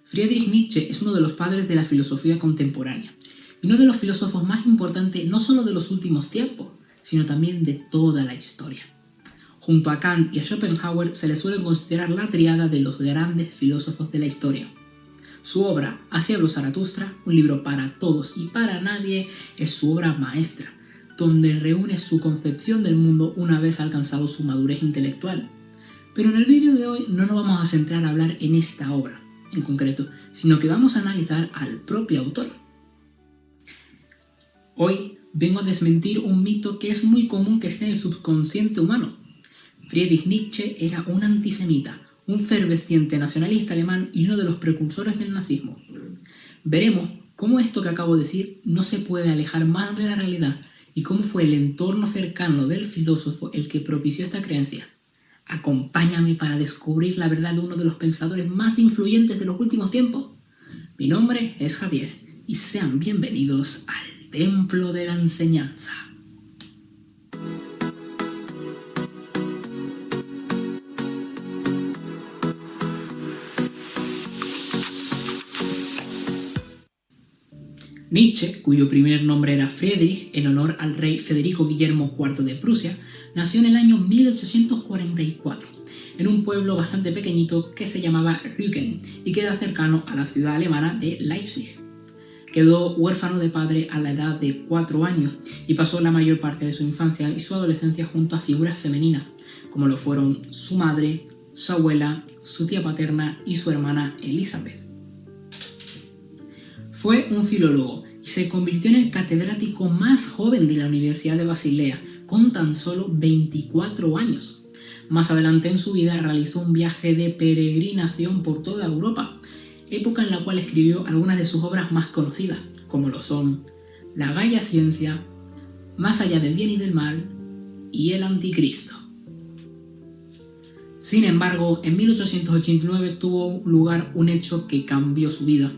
Friedrich Nietzsche es uno de los padres de la filosofía contemporánea, y uno de los filósofos más importantes no solo de los últimos tiempos, sino también de toda la historia. Junto a Kant y a Schopenhauer se le suele considerar la tríada de los grandes filósofos de la historia. Su obra, Así habló Zaratustra, un libro para todos y para nadie, es su obra maestra, donde reúne su concepción del mundo una vez alcanzado su madurez intelectual. Pero en el vídeo de hoy no nos vamos a centrar a hablar en esta obra en concreto, sino que vamos a analizar al propio autor. Hoy vengo a desmentir un mito que es muy común que esté en el subconsciente humano. Friedrich Nietzsche era un antisemita, un ferviente nacionalista alemán y uno de los precursores del nazismo. Veremos cómo esto que acabo de decir no se puede alejar más de la realidad y cómo fue el entorno cercano del filósofo el que propició esta creencia. Acompáñame para descubrir la verdad de uno de los pensadores más influyentes de los últimos tiempos. Mi nombre es Javier y sean bienvenidos al Templo de la Enseñanza. Nietzsche, cuyo primer nombre era Friedrich, en honor al rey Federico Guillermo IV de Prusia, nació en el año 1844, en un pueblo bastante pequeñito que se llamaba Rügen y queda cercano a la ciudad alemana de Leipzig. Quedó huérfano de padre a la edad de 4 años y pasó la mayor parte de su infancia y su adolescencia junto a figuras femeninas, como lo fueron su madre, su abuela, su tía paterna y su hermana Elizabeth. Fue un filólogo y se convirtió en el catedrático más joven de la Universidad de Basilea, con tan solo 24 años. Más adelante en su vida realizó un viaje de peregrinación por toda Europa, época en la cual escribió algunas de sus obras más conocidas, como lo son La Gaia Ciencia, Más allá del bien y del mal y El Anticristo. Sin embargo, en 1889 tuvo lugar un hecho que cambió su vida.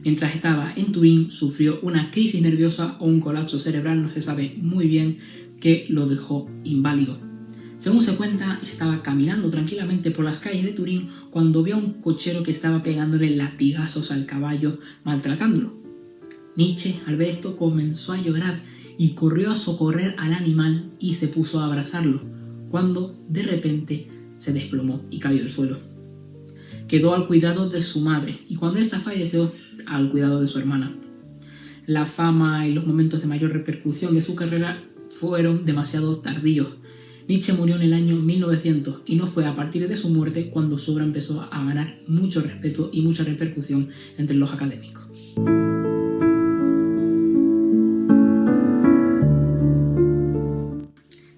Mientras estaba en Turín, sufrió una crisis nerviosa o un colapso cerebral, no se sabe muy bien, que lo dejó inválido. Según se cuenta, estaba caminando tranquilamente por las calles de Turín cuando vio a un cochero que estaba pegándole latigazos al caballo, maltratándolo. Nietzsche, al ver esto, comenzó a llorar y corrió a socorrer al animal y se puso a abrazarlo, cuando de repente se desplomó y cayó al suelo. Quedó al cuidado de su madre y cuando ésta falleció, al cuidado de su hermana. La fama y los momentos de mayor repercusión de su carrera fueron demasiado tardíos. Nietzsche murió en el año 1900 y no fue a partir de su muerte cuando su obra empezó a ganar mucho respeto y mucha repercusión entre los académicos.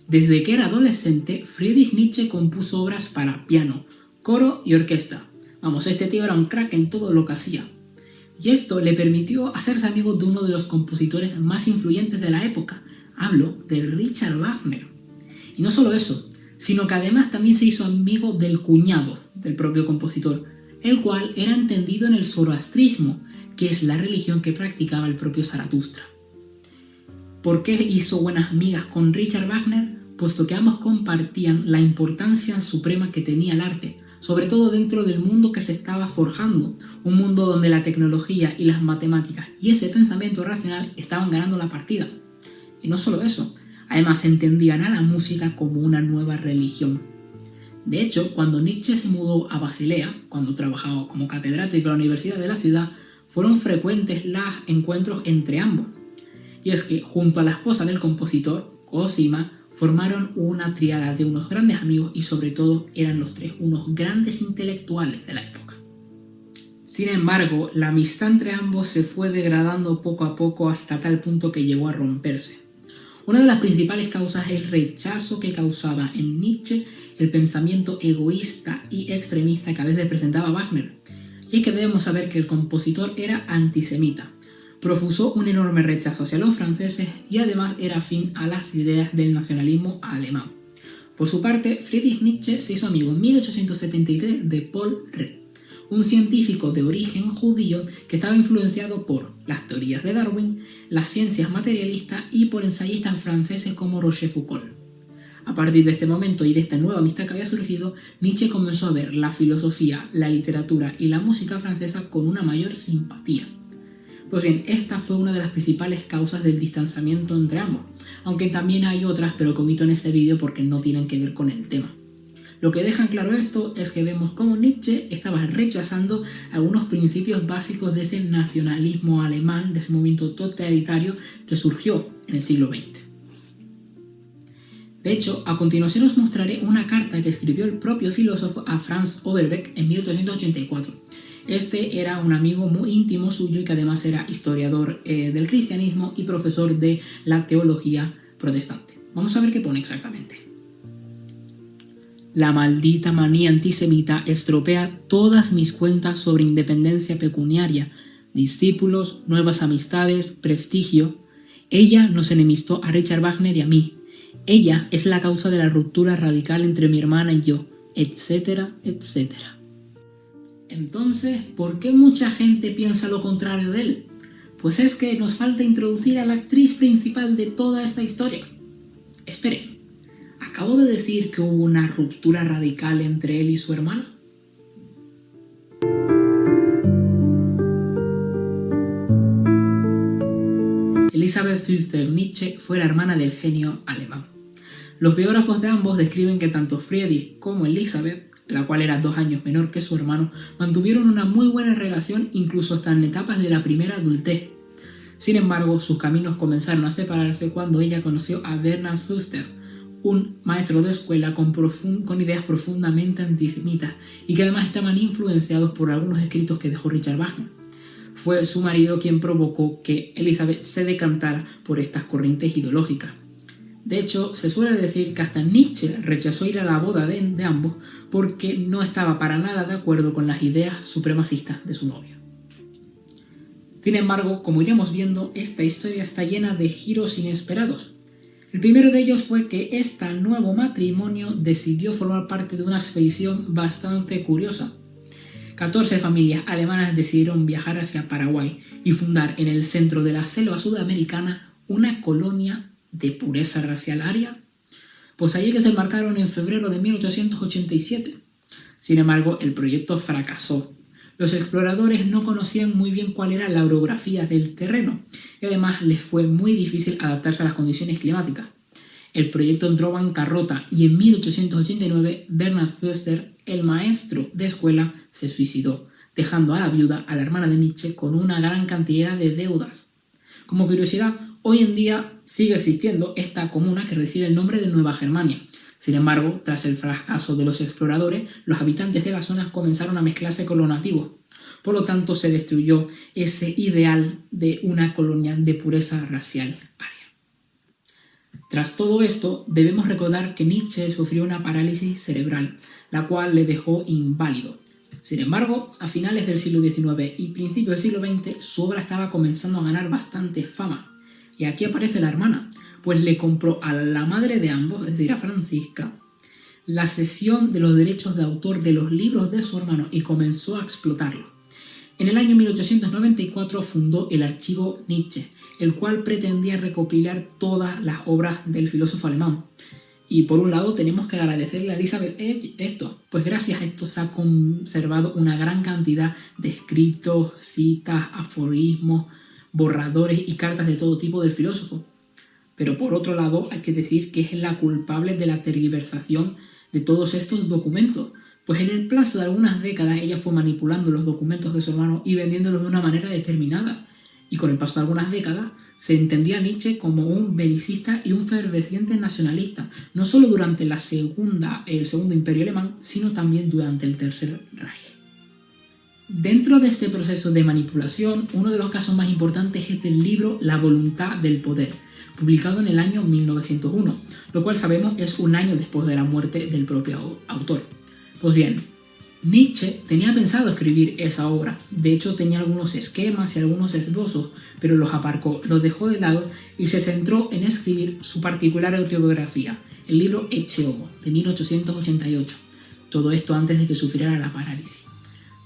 Desde que era adolescente, Friedrich Nietzsche compuso obras para piano, coro y orquesta. Vamos, este tío era un crack en todo lo que hacía. Y esto le permitió hacerse amigo de uno de los compositores más influyentes de la época. Hablo de Richard Wagner. Y no solo eso, sino que además también se hizo amigo del cuñado del propio compositor, el cual era entendido en el zoroastrismo, que es la religión que practicaba el propio Zaratustra. ¿Por qué hizo buenas amigas con Richard Wagner? Puesto que ambos compartían la importancia suprema que tenía el arte, sobre todo dentro del mundo que se estaba forjando, un mundo donde la tecnología y las matemáticas y ese pensamiento racional estaban ganando la partida. Y no solo eso, además entendían a la música como una nueva religión. De hecho, cuando Nietzsche se mudó a Basilea, cuando trabajaba como catedrático en la universidad de la ciudad, fueron frecuentes los encuentros entre ambos. Y es que, junto a la esposa del compositor, Cosima, formaron una tríada de unos grandes amigos y sobre todo eran los tres unos grandes intelectuales de la época. Sin embargo, la amistad entre ambos se fue degradando poco a poco hasta tal punto que llegó a romperse. Una de las principales causas es el rechazo que causaba en Nietzsche el pensamiento egoísta y extremista que a veces presentaba Wagner. Y es que debemos saber que el compositor era antisemita. Profusó un enorme rechazo hacia los franceses y además era afín a las ideas del nacionalismo alemán. Por su parte, Friedrich Nietzsche se hizo amigo en 1873 de Paul Rivet, un científico de origen judío que estaba influenciado por las teorías de Darwin, las ciencias materialistas y por ensayistas franceses como Rochefoucauld. A partir de este momento y de esta nueva amistad que había surgido, Nietzsche comenzó a ver la filosofía, la literatura y la música francesa con una mayor simpatía. Pues bien, esta fue una de las principales causas del distanciamiento entre ambos, aunque también hay otras, pero que omito en este vídeo porque no tienen que ver con el tema. Lo que deja claro esto es que vemos cómo Nietzsche estaba rechazando algunos principios básicos de ese nacionalismo alemán, de ese movimiento totalitario que surgió en el siglo XX. De hecho, a continuación os mostraré una carta que escribió el propio filósofo a Franz Overbeck en 1884. Este era un amigo muy íntimo suyo y que además era historiador del cristianismo y profesor de la teología protestante. Vamos a ver qué pone exactamente. La maldita manía antisemita estropea todas mis cuentas sobre independencia pecuniaria, discípulos, nuevas amistades, prestigio. Ella nos enemistó a Richard Wagner y a mí. Ella es la causa de la ruptura radical entre mi hermana y yo, etcétera, etcétera. Entonces, ¿por qué mucha gente piensa lo contrario de él? Pues es que nos falta introducir a la actriz principal de toda esta historia. Esperen, ¿acabo de decir que hubo una ruptura radical entre él y su hermana? Elisabeth Pfister Nietzsche fue la hermana del genio alemán. Los biógrafos de ambos describen que tanto Friedrich como Elisabeth, la cual era 2 años menor que su hermano, mantuvieron una muy buena relación incluso hasta en etapas de la primera adultez. Sin embargo, sus caminos comenzaron a separarse cuando ella conoció a Bernhard Pfister, un maestro de escuela con ideas profundamente antisemitas y que además estaban influenciados por algunos escritos que dejó Richard Wagner. Fue su marido quien provocó que Elisabeth se decantara por estas corrientes ideológicas. De hecho, se suele decir que hasta Nietzsche rechazó ir a la boda de ambos porque no estaba para nada de acuerdo con las ideas supremacistas de su novio. Sin embargo, como iremos viendo, esta historia está llena de giros inesperados. El primero de ellos fue que este nuevo matrimonio decidió formar parte de una expedición bastante curiosa. 14 familias alemanas decidieron viajar hacia Paraguay y fundar en el centro de la selva sudamericana una colonia de pureza racial aria. Pues allí que se embarcaron en febrero de 1887. Sin embargo, el proyecto fracasó. Los exploradores no conocían muy bien cuál era la orografía del terreno y además les fue muy difícil adaptarse a las condiciones climáticas. El proyecto entró en bancarrota y en 1889 Bernhard Pfister, el maestro de escuela, se suicidó, dejando a la viuda, a la hermana de Nietzsche, con una gran cantidad de deudas. Como curiosidad, hoy en día sigue existiendo esta comuna que recibe el nombre de Nueva Germania. Sin embargo, tras el fracaso de los exploradores, los habitantes de la zona comenzaron a mezclarse con los nativos. Por lo tanto, se destruyó ese ideal de una colonia de pureza racial aria. Tras todo esto, debemos recordar que Nietzsche sufrió una parálisis cerebral, la cual le dejó inválido. Sin embargo, a finales del siglo XIX y principios del siglo XX, su obra estaba comenzando a ganar bastante fama. Y aquí aparece la hermana, pues le compró a la madre de ambos, es decir, a Francisca, la cesión de los derechos de autor de los libros de su hermano y comenzó a explotarlo. En el año 1894 fundó el Archivo Nietzsche, el cual pretendía recopilar todas las obras del filósofo alemán. Y por un lado tenemos que agradecerle a Elisabeth esto, pues gracias a esto se ha conservado una gran cantidad de escritos, citas, aforismos, borradores y cartas de todo tipo del filósofo. Pero por otro lado hay que decir que es la culpable de la tergiversación de todos estos documentos, pues en el plazo de algunas décadas ella fue manipulando los documentos de su hermano y vendiéndolos de una manera determinada. Y con el paso de algunas décadas se entendía a Nietzsche como un belicista y un ferviente nacionalista, no solo durante el Segundo Imperio Alemán, sino también durante el Tercer Reich. Dentro de este proceso de manipulación, uno de los casos más importantes es el libro La voluntad del poder, publicado en el año 1901, lo cual sabemos es un año después de la muerte del propio autor. Pues bien, Nietzsche tenía pensado escribir esa obra, de hecho tenía algunos esquemas y algunos esbozos, pero los aparcó, los dejó de lado y se centró en escribir su particular autobiografía, el libro Ecce Homo, de 1888, todo esto antes de que sufriera la parálisis.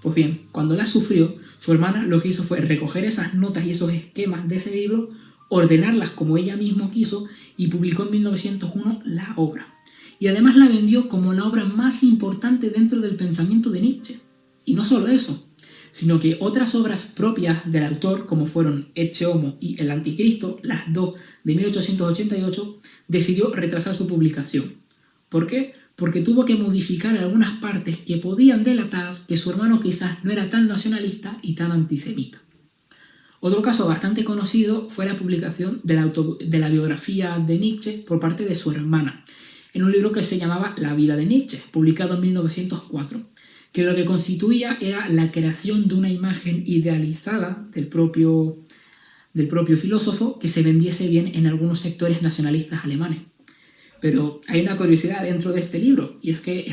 Pues bien, cuando la sufrió, su hermana lo que hizo fue recoger esas notas y esos esquemas de ese libro, ordenarlas como ella misma quiso y publicó en 1901 la obra. y además la vendió como la obra más importante dentro del pensamiento de Nietzsche. Y no solo eso, sino que otras obras propias del autor, como fueron Ecce Homo y El Anticristo, las dos de 1888, decidió retrasar su publicación. ¿Por qué? Porque tuvo que modificar algunas partes que podían delatar que su hermano quizás no era tan nacionalista y tan antisemita. Otro caso bastante conocido fue la publicación de la biografía de Nietzsche por parte de su hermana, en un libro que se llamaba La vida de Nietzsche, publicado en 1904, que lo que constituía era la creación de una imagen idealizada del propio filósofo que se vendiese bien en algunos sectores nacionalistas alemanes. Pero hay una curiosidad dentro de este libro, y es que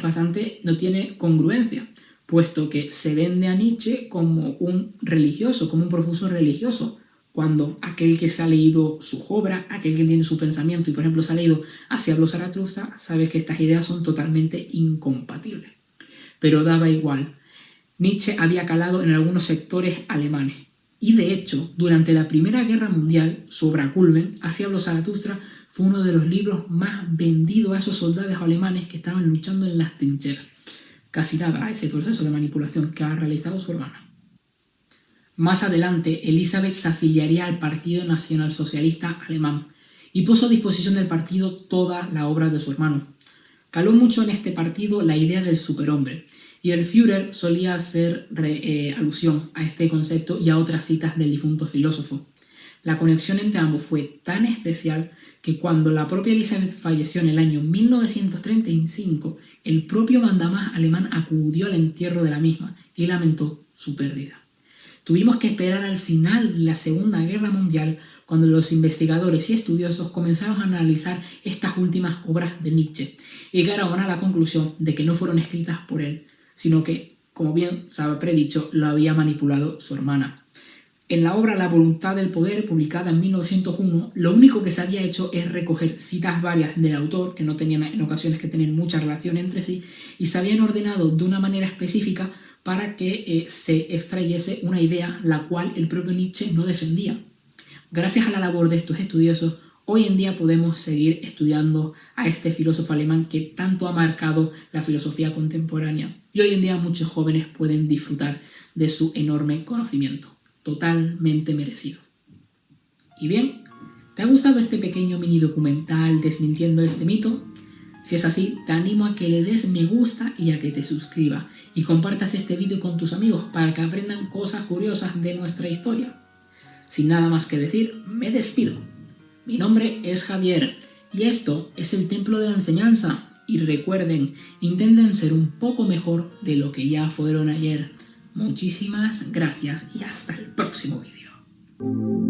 no tiene congruencia, puesto que se vende a Nietzsche como un religioso, como un profuso religioso, cuando aquel que se ha leído su obra, aquel que tiene su pensamiento y por ejemplo se ha leído Así habló Zaratustra, sabe que estas ideas son totalmente incompatibles. Pero daba igual. Nietzsche había calado en algunos sectores alemanes. Y de hecho, durante la Primera Guerra Mundial, su obra culmen, Así habló Zaratustra, fue uno de los libros más vendidos a esos soldados alemanes que estaban luchando en las trincheras. Casi nada a ese proceso de manipulación que ha realizado su hermana. Más adelante, Elisabeth se afiliaría al Partido Nacionalsocialista Alemán y puso a disposición del partido toda la obra de su hermano. Caló mucho en este partido la idea del superhombre, y el Führer solía hacer alusión a este concepto y a otras citas del difunto filósofo. La conexión entre ambos fue tan especial que cuando la propia Elisabeth falleció en el año 1935, el propio mandamás alemán acudió al entierro de la misma y lamentó su pérdida. Tuvimos que esperar al final de la Segunda Guerra Mundial, cuando los investigadores y estudiosos comenzaron a analizar estas últimas obras de Nietzsche y llegaron a la conclusión de que no fueron escritas por él, sino que, como bien se ha predicho, lo había manipulado su hermana. En la obra La voluntad del poder, publicada en 1901, lo único que se había hecho es recoger citas varias del autor, que no tenían en ocasiones que tener mucha relación entre sí, y se habían ordenado de una manera específica para que se extrayese una idea la cual el propio Nietzsche no defendía. Gracias a la labor de estos estudiosos, hoy en día podemos seguir estudiando a este filósofo alemán que tanto ha marcado la filosofía contemporánea, y hoy en día muchos jóvenes pueden disfrutar de su enorme conocimiento. Totalmente merecido. Y bien, ¿te ha gustado este pequeño mini documental desmintiendo este mito? Si es así, te animo a que le des me gusta y a que te suscribas y compartas este vídeo con tus amigos para que aprendan cosas curiosas de nuestra historia. Sin nada más que decir, me despido. Mi nombre es Javier y esto es el Templo de la Enseñanza. Y recuerden, intenten ser un poco mejor de lo que ya fueron ayer. Muchísimas gracias y hasta el próximo vídeo.